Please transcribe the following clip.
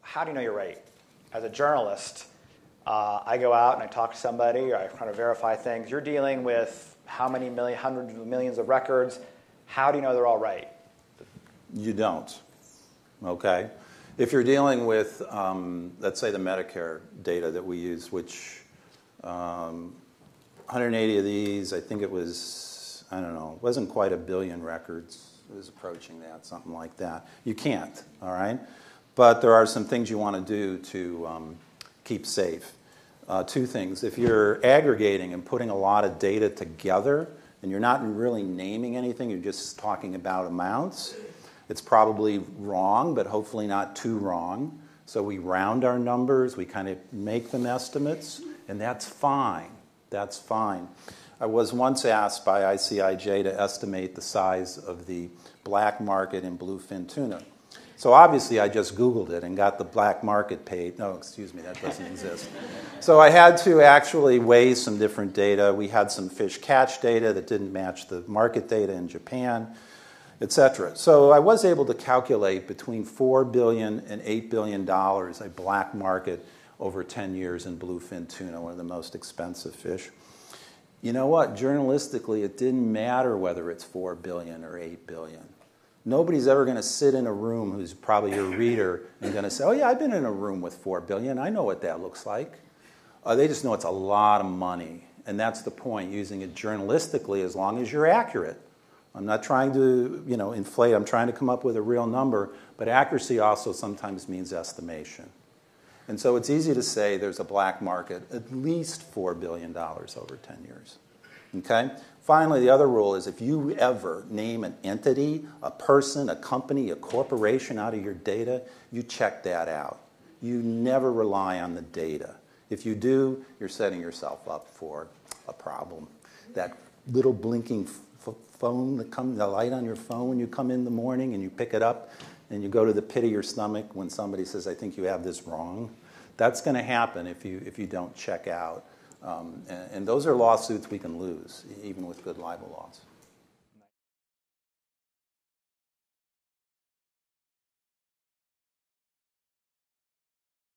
how do you know you're right? As a journalist, I go out and I talk to somebody, or I try to verify things. You're dealing with how many hundreds of millions of records. How do you know they're all right? You don't, okay? If you're dealing with, let's say, the Medicare data that we use, which 180 of these, I think it was, I don't know, it wasn't quite 1 billion records. It was approaching that, something like that. You can't, all right? But there are some things you want to do to keep safe. 2 things. If you're aggregating and putting a lot of data together, and you're not really naming anything, you're just talking about amounts, it's probably wrong, but hopefully not too wrong. So we round our numbers, we kind of make them estimates, and that's fine. That's fine. I was once asked by ICIJ to estimate the size of the black market in bluefin tuna. So obviously I just Googled it and got the black market page. No, excuse me, that doesn't exist. So I had to actually weigh some different data. We had some fish catch data that didn't match the market data in Japan, etc. So I was able to calculate between $4 billion and $8 billion a black market over 10 years in bluefin tuna, one of the most expensive fish. You know what? Journalistically, it didn't matter whether it's 4 billion or 8 billion. Nobody's ever going to sit in a room who's probably your reader and going to say, oh yeah, I've been in a room with 4 billion. I know what that looks like. They just know it's a lot of money. And that's the point, using it journalistically as long as you're accurate. I'm not trying to, inflate. I'm trying to come up with a real number. But accuracy also sometimes means estimation. And so it's easy to say there's a black market, at least $4 billion over 10 years. Okay? Finally, the other rule is if you ever name an entity, a person, a company, a corporation out of your data, you check that out. You never rely on the data. If you do, you're setting yourself up for a problem. That little blinking phone, the light on your phone when you come in the morning and you pick it up and you go to the pit of your stomach when somebody says, I think you have this wrong. That's going to happen if you don't check out. And those are lawsuits we can lose, even with good libel laws.